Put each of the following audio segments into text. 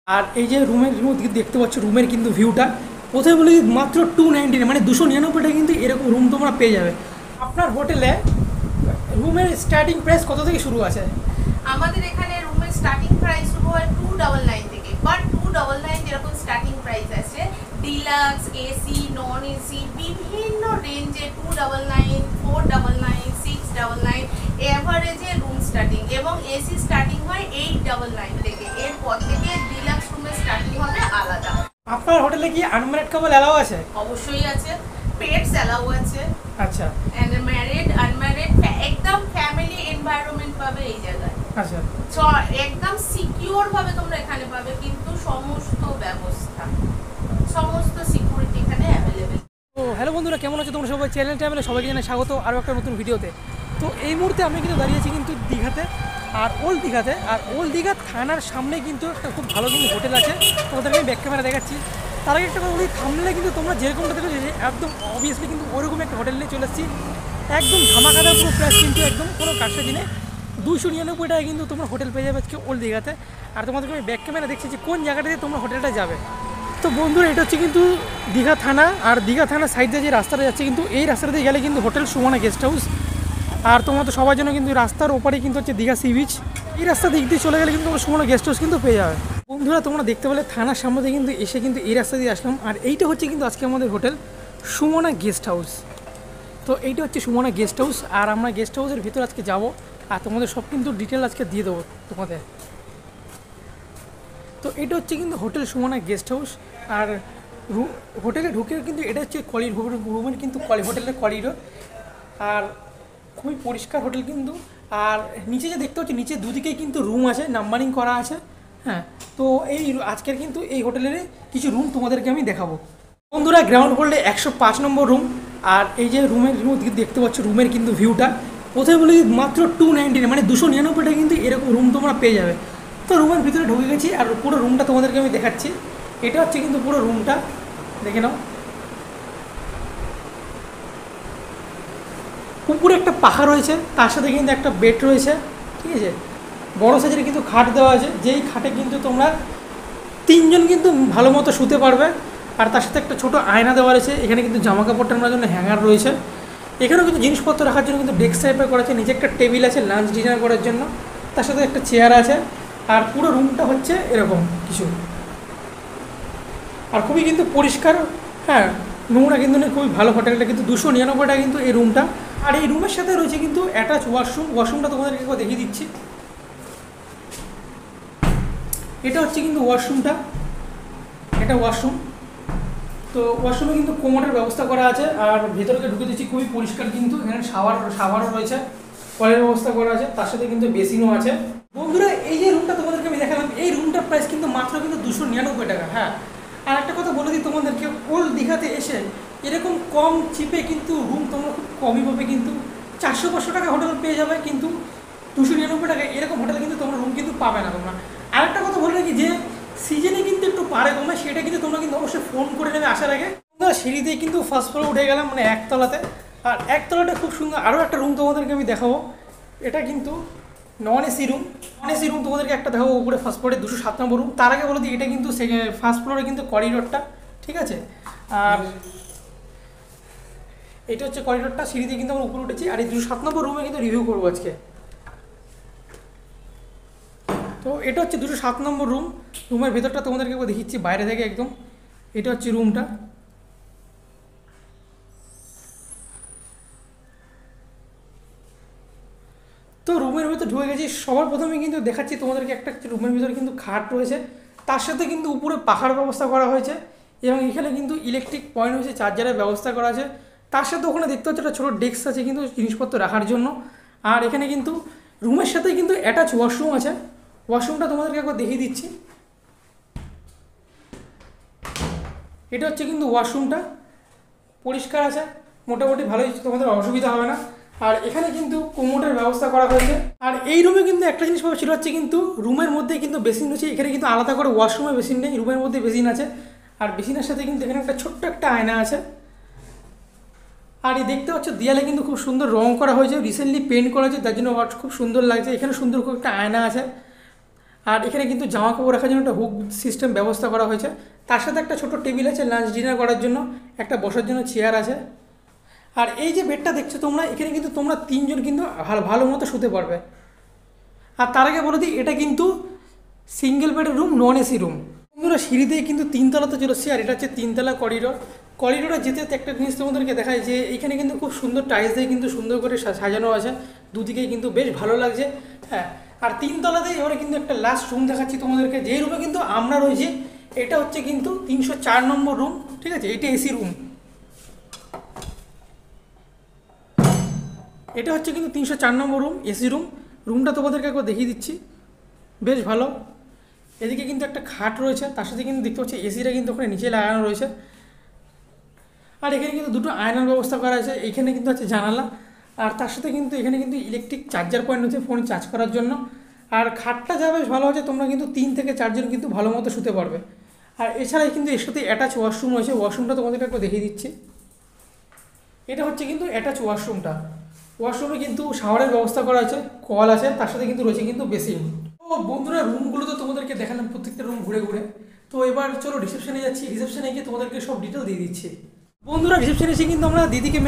আর এই যে রুমের দেখতে পাচ্ছ রুমের কিন্তু ভিউটা কোথায় বলি মাত্র 299 মানে 299 টাকা কিন্তু এরকম রুম তোমরা পেয়ে যাবে। আপনার হোটেলে রুমের স্টার্টিং প্রাইস কত থেকে শুরু আছে? আমাদের এখানে রুমের স্টার্টিং প্রাইস শুরু হয় 299 থেকে, বাট 299 যেরকম স্টার্টিং প্রাইস আছে, ডিলাক্স, এসি, নন এসি বিভিন্ন রেঞ্জে 299, 499, 699 এভারেজে রুম স্টার্টিং, এবং এসি স্টার্টিং হয় 899 থেকে। এরপর থেকে ডিলাক্স রুমের স্টার্টিং হবে আলাদা। আপনার হোটেলে কি আনম্যারিড কাপল অ্যালাউ আছে? অবশ্যই আছে, পেটস অ্যালাউ আছে। আচ্ছা, এন্ড ম্যারিড আনম্যারিড একদম ফ্যামিলি এনভায়রনমেন্ট পাবে এই জায়গায়। আচ্ছা, একদম সিকিউর ভাবে তোমরা এখানে পাবে, কিন্তু সমস্ত ব্যবস্থা, সমস্ত সিকিউরিটি এখানে অ্যাভেলেবেল। তো হ্যালো বন্ধুরা, কেমন আছো তোমরা সবাই? চ্যানেল ট্যানেলে সবাইকে জানাই স্বাগত আরও একটা নতুন ভিডিওতে। তো এই মুহূর্তে আমি কিন্তু দাঁড়িয়েছি কিন্তু দীঘাতে, আর ওল্ড দীঘাতে। আর ওল্ড দীঘা থানার সামনে কিন্তু একটা খুব ভালো কিন্তু হোটেল আছে, তোমাদেরকে আমি ব্যাক ক্যামেরা দেখাচ্ছি। তার আগে একটা কথা বলি, থামলে কিন্তু তোমরা যেরকমটা দেখো একদম অবভিয়াসলি কিন্তু ওরকম একটা হোটেল নিয়ে চলে এসেছি। একদম ধামাকাদার পুরো প্রাইস, কিন্তু একদম কোনো কারসাজি নেই। 299 টাকা কিন্তু তোমরা হোটেল পেয়ে যাবে আজকে ওল্ড দীঘাতে। আর তোমাদেরকে আমি ব্যাক ক্যামেরা দেখছি যে কোন জায়গাটাতে তোমরা হোটেলটা যাবে। তো বন্ধুরা, এটা হচ্ছে কিন্তু দীঘা থানা, আর দীঘা থানার সাইডে যে রাস্তাটা যাচ্ছে কিন্তু এই রাস্তাটা দিয়ে গেলে কিন্তু হোটেল সুমনা গেস্ট হাউস। আর তোমরা তো সবার জন্য কিন্তু রাস্তার ওপারে কিন্তু হচ্ছে দীঘা সি বিচ। এই রাস্তা দিক দিয়ে চলে গেলে কিন্তু তোমরা সুমনা গেস্ট হাউস কিন্তু পেয়ে যাবে। বন্ধুরা, তোমরা দেখতে পেলে থানার সামনে দিয়ে কিন্তু এসে কিন্তু এই রাস্তা দিয়ে আসলাম। আর এইটা হচ্ছে কিন্তু আজকে আমাদের হোটেল সুমনা গেস্ট হাউস। তো এইটা হচ্ছে সুমনা গেস্ট হাউস, আর আমরা গেস্ট হাউসের ভিতর আজকে যাব, আর তোমাদের সব কিন্তু ডিটেল আজকে দিয়ে দেবো তোমাদের। তো এটা হচ্ছে কিন্তু হোটেল সুমনা গেস্ট হাউস। আর হোটেলে ঢুকে কিন্তু এটা হচ্ছে রুমের কিন্তু হোটেলের করিডোর। আর খুবই পরিষ্কার হোটেল কিন্তু। আর নিচে যে দেখতে হচ্ছে, নিচে দুদিকেই কিন্তু রুম আছে, নাম্বারিং করা আছে। হ্যাঁ, তো এই আজকের কিন্তু এই হোটেলের কিছু রুম তোমাদেরকে আমি দেখাবো। বন্ধুরা, গ্রাউন্ড ফ্লোরে 105 নম্বর রুম। আর এই যে রুমের দেখতে পাচ্ছ রুমের কিন্তু ভিউটা কোথায় বলি মাত্র 299 মানে 299 টাকা কিন্তু এরকম রুম তোমরা পেয়ে যাবে। তো রুমের ভিতরে ঢুকে গেছি, আর পুরো রুমটা তোমাদেরকে আমি দেখাচ্ছি। এটা হচ্ছে কিন্তু পুরো রুমটা, দেখে নাও। উপরে একটা পাখা রয়েছে, তার সাথে কিন্তু একটা বেড রয়েছে, ঠিক আছে। বড় সাইজের কিন্তু খাট দেওয়া আছে, যেই খাটে কিন্তু তোমরা 3 জন কিন্তু ভালো মতো শুতে পারবে। আর তার সাথে একটা ছোটো আয়না দেওয়া রয়েছে। এখানে কিন্তু জামা কাপড় টানার জন্য হ্যাঙ্গার রয়েছে। এখানেও কিন্তু জিনিসপত্র রাখার জন্য কিন্তু ডেস্ক টাইপের করা আছে। নিচে একটা টেবিল আছে লাঞ্চ ডিনার করার জন্য, তার সাথে একটা চেয়ার আছে। আর পুরো রুমটা হচ্ছে এরকম কিছু, আর খুবই কিন্তু পরিষ্কার। হ্যাঁ, নোংরা কিন্তু নেই, খুবই ভালো হোটেলটা কিন্তু। 299 টাকা কিন্তু এই রুমটা। আর এই রুমের সাথে রয়েছে কিন্তু অ্যাটাচ ওয়াশরুমটা তোমাদেরকে দেখিয়ে দিচ্ছি। এটা হচ্ছে কিন্তু ওয়াশরুমটা, এটা ওয়াশরুম। তো ওয়াশরুমে কিন্তু কোমোডের ব্যবস্থা করা আছে। আর ভেতরকে ঢুকে দিচ্ছি, খুবই পরিষ্কার কিন্তু। এখানে শাওয়ারও রয়েছে, কলের ব্যবস্থা করা আছে, তার সাথে কিন্তু বেসিনও আছে। বন্ধুরা, এই যে রুমটা তোমাদেরকে আমি দেখালাম, এই রুমটার প্রাইস কিন্তু মাত্র কিন্তু 299 টাকা। হ্যাঁ, আর একটা কথা বলে দিই তোমাদেরকে, ওল্ড দীঘাতে এসে এরকম কম চিপে কিন্তু রুম তোমরা খুব কমই পাবে কিন্তু। 400-500 টাকা হোটেল পেয়ে যাবে, কিন্তু 299 টাকা এরকম হোটেলে কিন্তু তোমরা রুম কিন্তু পাবে না তোমরা। আরেকটা কথা বলে রাখি, যে সিজনে কিন্তু একটু পারে তোমরা, সেটা কিন্তু তোমরা কিন্তু অবশ্যই ফোন করে নেবে আসার আগে। তোমরা সিঁড়িতেই কিন্তু ফার্স্ট ফ্লোরে উঠে গেলাম, মানে একতলাতে। আর একতলাটা খুব সুন্দর। আরও একটা রুম তোমাদেরকে আমি দেখাবো, এটা কিন্তু non AC room. Non AC room তোমাদেরকে একটা দেখাবো উপরে ফার্স্ট ফ্লোরে, 207 নম্বর রুম। তার আগে বলে দিই, এটা কিন্তু ফার্স্ট ফ্লোরে কিন্তু করিডোরটা, ঠিক আছে। আর এটা হচ্ছে করিডোরটা, সিঁড়িতে কিন্তু আমরা উপরে উঠেছি। আর এই 207 নম্বর রুমে কিন্তু রিভিউ করবো আজকে। তো এটা হচ্ছে 207 নম্বর রুম। রুমের ভেতরটা তোমাদেরকে দেখিচ্ছি বাইরে থেকে একদম। এটা হচ্ছে রুমটা। তো রুমের ভিতরে ঢুকে গেছি। সবার প্রথমে কিন্তু দেখাচ্ছি তোমাদেরকে, একটা রুমের ভিতরে কিন্তু খাট রয়েছে, তার সাথে কিন্তু উপরে পাখার ব্যবস্থা করা হয়েছে। এবং এখানে কিন্তু ইলেকট্রিক পয়েন্ট হয়েছে, চার্জারের ব্যবস্থা করা আছে। তার সাথে ওখানে দেখতে হচ্ছে একটা ছোটো ডেস্ক আছে কিন্তু জিনিসপত্র রাখার জন্য। আর এখানে কিন্তু রুমের সাথে কিন্তু অ্যাটাচ ওয়াশরুম আছে। ওয়াশরুমটা তোমাদেরকে একবার দেখিয়ে দিচ্ছি। এটা হচ্ছে কিন্তু ওয়াশরুমটা, পরিষ্কার আছে মোটামুটি, ভালোই, তোমাদের অসুবিধা হবে না। আর এখানে কিন্তু কোমোডের ব্যবস্থা করা হয়েছে। আর এই রুমে কিন্তু একটা জিনিস পাবে, সেটা হচ্ছে কিন্তু রুমের মধ্যে কিন্তু বেসিন রয়েছে। এখানে কিন্তু আলাদা করে ওয়াশরুমে বেসিন নেই, রুমের মধ্যে বেসিন আছে। আর বেসিনের সাথে কিন্তু এখানে একটা ছোট্ট একটা আয়না আছে। আর এই দেখতে পাচ্ছ দেয়ালে কিন্তু খুব সুন্দর রং করা হয়েছে, রিসেন্টলি পেন্ট করা হয়েছে, তার জন্য খুব সুন্দর লাগছে। এখানে সুন্দর খুব একটা আয়না আছে। আর এখানে কিন্তু জামা কাপড় রাখার জন্য একটা হুক সিস্টেম ব্যবস্থা করা হয়েছে। তার সাথে একটা ছোট টেবিল আছে লাঞ্চ ডিনার করার জন্য, একটা বসার জন্য চেয়ার আছে। আর এই যে বেডটা দেখছো তোমরা, এখানে কিন্তু তোমরা 3 জন কিন্তু ভালো মতো শুতে পারবে। আর তার আগে বলে দিই, এটা কিন্তু সিঙ্গেল বেডের রুম, নন এসি রুম। বন্ধুরা সিঁড়িতেই কিন্তু 3 তলাতে চলে এসেছি, আর এটা হচ্ছে 3 তলা করিডোর। করিডোরে যেতে একটা জিনিস তোমাদেরকে দেখায় যে এখানে কিন্তু খুব সুন্দর টাইলস দিয়ে কিন্তু সুন্দর করে সাজানো আছে, দুদিকেই কিন্তু বেশ ভালো লাগছে। হ্যাঁ, আর 3 তলাতেই এবারে কিন্তু একটা লাস্ট রুম দেখাচ্ছি তোমাদেরকে, যেই রুমে কিন্তু আমরা রয়েছি। এটা হচ্ছে কিন্তু 304 নম্বর রুম, ঠিক আছে? এটা এসি রুম। এটা হচ্ছে কিন্তু 304 নম্বর রুম, এসি রুম। রুমটা তোমাদেরকে একবার দেখিয়ে দিচ্ছি, বেশ ভালো। এদিকে কিন্তু একটা খাট রয়েছে, তার সাথে কিন্তু দেখতে পাচ্ছি এসিটা কিন্তু ওখানে নিচে লাগানো রয়েছে। আর এখানে কিন্তু দুটো আয়নার ব্যবস্থা করা আছে, এখানে কিন্তু আছে জানালা। আর তার সাথে কিন্তু এখানে কিন্তু ইলেকট্রিক চার্জার পয়েন্ট হচ্ছে ফোন চার্জ করার জন্য। আর খাটটা যা বেশ ভালো হচ্ছে, তোমরা কিন্তু 3 থেকে 4 জন কিন্তু ভালো মতো শুতে পারবে। আর এছাড়াই কিন্তু এর সাথে অ্যাটাচ ওয়াশরুম রয়েছে, ওয়াশরুমটা তোমাদেরকে একবার দেখিয়ে দিচ্ছি। এটা হচ্ছে কিন্তু অ্যাটাচ ওয়াশরুমটা। ওয়াশরুমে কিন্তু শাওয়ারের ব্যবস্থা করা আছে, কল আছে, তার সাথে কিন্তু রয়েছে কিন্তু বেসিন। তো বন্ধুরা রুমগুলো তো তোমাদেরকে দেখালাম, প্রত্যেকটা রুম ঘুরে ঘুরে। তো এবার চলো রিসেপশনে যাচ্ছি, রিসেপশনে গিয়ে তোমাদেরকে সব ডিটেল দিয়ে দিচ্ছি। বন্ধুরা রিসেপশনে এসে কিন্তু আমরা দিদিকে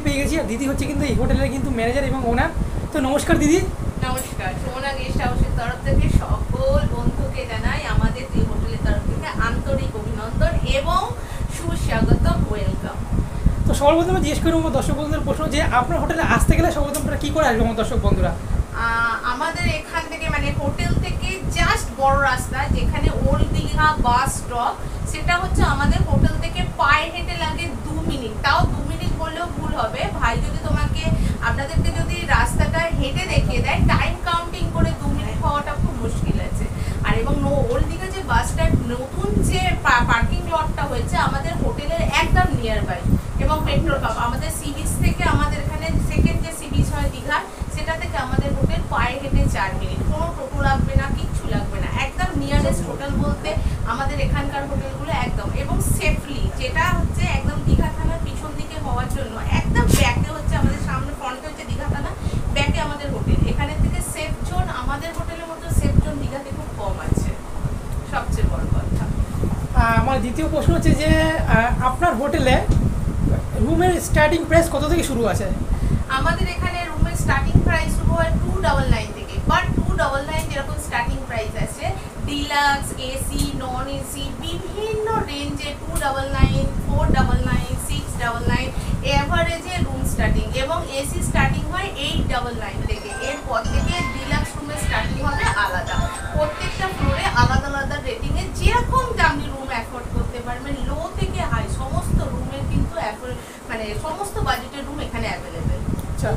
পেয়ে গেছি। আর দিদি হচ্ছে কিন্তু এই হোটেলের কিন্তু ম্যানেজার এবং ওনার। তো নমস্কার দিদি। নমস্কার। সুমনা গেস্ট হাউসের তরফ থেকে সকল বন্ধুকে জানাই আমাদের এই হোটেলের তরফ থেকে আন্তরিক অভিনন্দন এবং সুস্বাগত, ওয়েলকাম। তো সর্বপ্রথম আমি জিজ্ঞেস করবো দর্শক বন্ধুদের প্রশ্ন, যে আপনার হোটেলে আসতে গেলে সর্বপ্রথম আপনারা কী করে আসবে আমার দর্শক বন্ধুরা? আমাদের এখান থেকে মানে হোটেল থেকে জাস্ট বড় রাস্তা, যেখানে ওল্ড দীঘা বাস স্টপ, সেটা হচ্ছে আমাদের হোটেল থেকে পায়ে হেঁটে লাগে 2 মিনিট। তাও 2 মিনিট বললেও ভুল হবে। ভাই যদি আপনাদেরকে যদি রাস্তাটা হেঁটে দেখিয়ে দেয়, টাইম কাউন্টিং করে 2 মিনিট হওয়াটা খুব মুশকিল আছে। আর এবং ওল্ড দীঘা যে বাসটা নতুন যে পার্কিং লটটা হয়েছে আমাদের হোটেলের একদম নিয়ার বাই, এবং পেট্রোল পাম্প আমাদের সি বিচ থেকে, আমাদের এখানে সেকেন্ড যে সি বিচ হয় দীঘা, সেটা থেকে আমাদের হোটেল পায়ে হেঁটে 4 মিনিট। কোনো টোটো লাগবে না, কিচ্ছু লাগবে না, একদম নিয়ারেস্ট হোটেল বলতে আমাদের এখানকার হোটেলগুলো একদম। এবং সেফলি, যেটা হচ্ছে একদম দীঘা থানার পিছন দিকে হওয়ার জন্য একদম ব্যাকে হচ্ছে আমাদের, সামনে ফ্রন্টে হচ্ছে দীঘা থানা, ব্যাকে আমাদের হোটেল। এখানে থেকে সেফ জোন, আমাদের হোটেলের মতো সেফ জোন দীঘাতে খুব কম আছে, সবচেয়ে বড় কথা। আমার দ্বিতীয় প্রশ্ন হচ্ছে যে আপনার হোটেলে রুমের স্টার্টিং প্রাইস কত থেকে শুরু আছে? আমাদের এখানে রুমের স্টার্টিং প্রাইস শুরু হয় 299 থেকে, বাট 299 যেরকম স্টার্টিং প্রাইস আছে, ডিলাক্স, এসি, নন এসি বিভিন্ন রেঞ্জে 299, 499, 699 এভারেজে রুম স্টার্টিং, এবং এসি স্টার্টিং হয় 899 থেকে। এরপর থেকে ডিলাক্স রুমের স্টার্টিং হবে আলাদা, প্রত্যেকটা ফ্লোরে আলাদা আলাদা রেটিংয়ে, যেরকম দামি রুম অ্যাফোর্ড করতে পারবেন, লো থেকে হাই সমস্ত রুমের কিন্তু মানে সমস্ত বাজেটের রুম এখানে অ্যাভেলেবেল। আচ্ছা,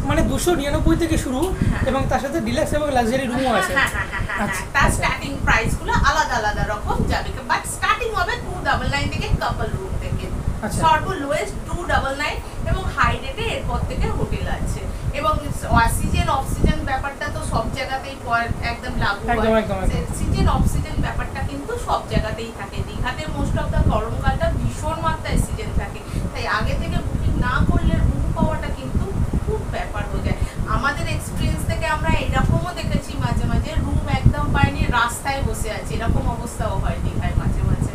মানে 299 থেকে শুরু, এবং তার সাথে ডিলাক্স এবং লাক্সারি রুমও আছে। তার স্টার্টিং প্রাইসগুলো আলাদা আলাদা রকম যাবে, বাট স্টার্টিং হবে 299 থেকে কাপল রুম থেকে, সর্ব লোয়েস্ট 299, এবং হাই রেটে এরপর থেকে হোটেল আছে। এবং সিজন অফ সিজন ব্যাপারটা তো সব জায়গাতেই একদম লাগু হয়, সিজন অফ সিজন ব্যাপারটা কিন্তু সব জায়গাতেই থাকে। দীঘাতে মোস্ট অফ দ্য গরমকালটা ভীষণ মাত্রায় সিজন থাকে, তাই আগে থেকে বুকিং না করলে রুম পাওয়াটা কিন্তু খুব ব্যাপার হয়ে যায়। আমাদের এক্সপিরিয়েন্স থেকে আমরা এরকমও দেখেছি মাঝে মাঝে রুম একদম পাইনি, রাস্তায় বসে আছে, এরকম অবস্থাও হয় দীঘায় মাঝে মাঝে।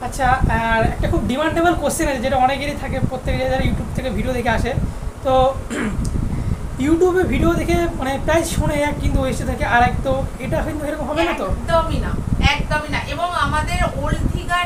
আচ্ছা, আর একটা খুব ডিমান্ডেবল কোশ্চেন আছে, যেটা অনেকেরই থাকে, প্রত্যেকে যারা ইউটিউব থেকে ভিডিও দেখে আসে। তো ইউটিউবে ভিডিও দেখে মানে প্রায় শুনে এক, কিন্তু এসে থাকে আর এক। তো এটা কিন্তু এরকম হবে না তো? একদমই না, একদমই না। এবং আমাদের ওল্ড দীঘা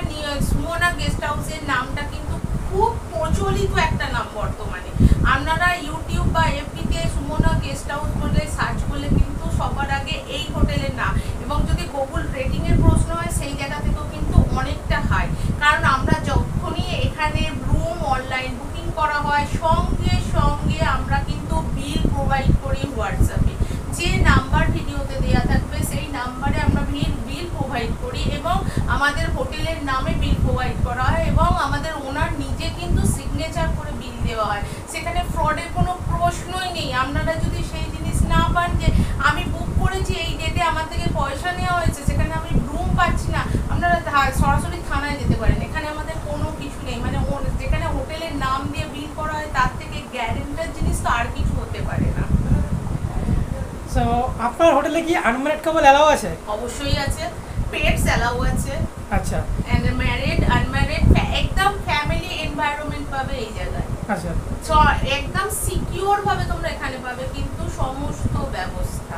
সুমনা গেস্ট হাউসের নামটা কিন্তু খুব প্রচলিত একটা নাম বর্তমানে। আপনারা ইউটিউব বা এফবিতে সুমনা গেস্ট হাউস বলে সার্চ করলে কিন্তু সবার আগে এই হোটেলের নাম, এবং যদি গুগল রেটিং এর প্রশ্ন হয় সেই জায়গা থেকেও কিন্তু অনেকটা হাই। কারণ আমরা যখনই এখানে রুম অনলাইন বুকিং করা হয়, সঙ্গে সঙ্গে আমরা কিন্তু বিল প্রোভাইড করি হোয়াটসঅ্যাপে, যে নাম্বার ভিডিওতে দেওয়া থাকবে সেই নাম্বারে আমরা বিল প্রোভাইড করি, এবং আমাদের হোটেলের নামে বিল প্রোভাইড করা হয়, এবং আমাদের ওনার নিজে কিন্তু সিগনেচার করে বিল দেওয়া হয়। সেখানে ফ্রডের কোনো প্রশ্নই নেই। আপনারা যদি সেই জিনিস না পান যে আমি বুক করেছি এই ডেটে, আমার থেকে পয়সা নেওয়া হয়েছে, সেখানে আমি রুম পাচ্ছি না, আপনারা সরাসরি থানায় যেতে পারেন। এখানে আমাদের কোনো কিছু নেই, মানে যেখানে হোটেলের নাম দিয়ে বিল করা হয় তার থেকে গ্যারেন্টার জিনিস তো আর কিছু হতে পারে না। সো আপনার হোটেলে কি আনম্যারিড কাপল অ্যালাউ আছে? অবশ্যই আছে, পেটস অ্যালাউ আছে। আচ্ছা এন্ড ম্যারিড আনম্যারিড একদম ফ্যামিলি এনভায়রনমেন্ট পাবে এই জায়গায়। আচ্ছা একদম সিকিউর ভাবে তোমরা এখানে পাবে, কিন্তু সমস্ত ব্যবস্থা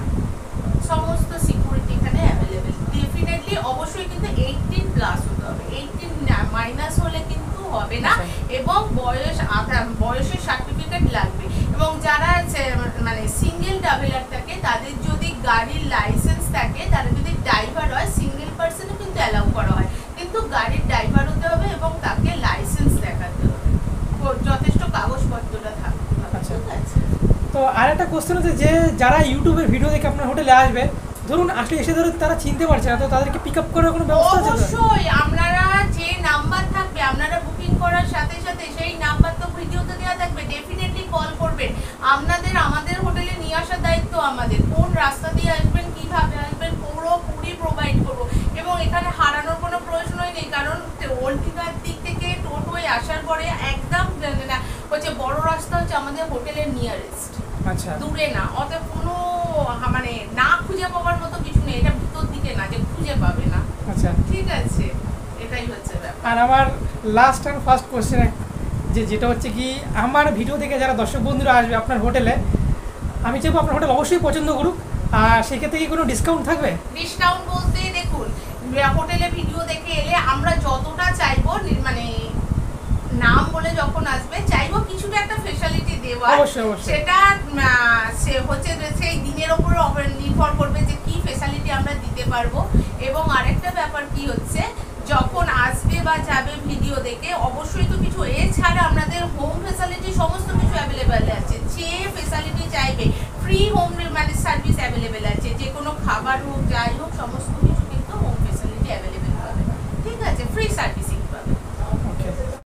সমস্ত সিকিউরিটি এখানে অ্যাভেলেবেল। ডেফিনেটলি অবশ্যই কিন্তু 18 প্লাস হতে হবে, 18 মাইনাস হলে কিন্তু হবে না। এবং বয়সের সার্টিফিকেট লাগবে। এবং যারা মানে সিঙ্গেল ট্রাভেলার থাকে তাদের যদি গাড়ির লাইসেন্স থাকে, তারা যদি ড্রাইভার হয়, সিঙ্গেল পার্সনও কিন্তু অ্যালাউ করা হয়, কিন্তু গাড়ির ড্রাইভার হতে হবে এবং তাকে লাইসেন্স দেখাতে হবে, যথেষ্ট কাগজপত্রটা থাকতে হবে। আচ্ছা। ঠিক আছে। তো আর একটা কোশ্চেন হচ্ছে যে যারা ইউটিউবের ভিডিও দেখে আপনার হোটেলে আসবে, ধরুন আসলে এসে ধরুন তারা চিনতে পারছে না, তো তাদেরকে পিক আপ করার কোনো ব্যবস্থা আছে তো? অবশ্যই আপনারা যে নাম্বার থাকবে, আপনারা বুকিং করার সাথে সাথে সেই নাম্বার তো ভিডিওতে দেওয়া থাকবে, ডেফিনেটলি কল করবেন। আমাদের হোটেলে নিয়ে আসার দায়িত্ব আমাদের। কোন রাস্তা দিয়ে আসবেন, কিভাবে আসবেন, পুরোপুরি প্রোভাইড করবো। এবং এখানে হারানোর কোনো প্রশ্নই নেই, কারণ ওল্ড দীঘার দিক থেকে টোটোয় আসার পরে একদম হচ্ছে বড় রাস্তা হচ্ছে আমাদের হোটেলের নিয়ারেস্ট, আচ্ছা দূরে না। অতএব কোনো মানে না খুঁজে পাওয়ার মতো কিছু নেই, এটা ভিতর দিকে না যে খুঁজে পাবে না। আচ্ছা। ঠিক আছে, এটাই হচ্ছে ব্যাপার। আর আমার লাস্ট অ্যান্ড ফার্স্ট কোশ্চেন যেটা হচ্ছে কি, আমার ভিডিও থেকে যারা দর্শক বন্ধুরা আসবে আপনার হোটেলে, আমি চাইবো আপনার হোটেল অবশ্যই পছন্দ করুক, আর সেক্ষেত্রে কি কোনো ডিসকাউন্ট থাকবে? ডিসকাউন্ট বলতে দেখুন, হোটেলে ভিডিও দেখে এলে আমরা যতটা চাইবো, মানে নাম বলে যখন আসবে চাইবো কিছুটা একটা ফেসিলিটি দেওয়া। অবশ্যই অবশ্যই। সেটা সে হচ্ছে যে সেই দিনের ওপরে নির্ভর করবে যে কি ফেসিলিটি আমরা দিতে পারবো। এবং আরেকটা ব্যাপার কি হচ্ছে, যখন আসবে বা যাবে ভিডিও দেখে, অবশ্যই তো কিছু এছাড়া আমাদের হোম ফেসিলিটি সমস্ত কিছু অ্যাভেলেবেল আছে। যে ফেসিলিটি চাইবে, ফ্রি হোম মানে সার্ভিস অ্যাভেলেবেল আছে, যে কোনো খাবার হোক যাই হোক সমস্ত কিছু কিন্তু হোম ফেসিলিটি অ্যাভেলেবেল হবে। ঠিক আছে, ফ্রি সার্ভিস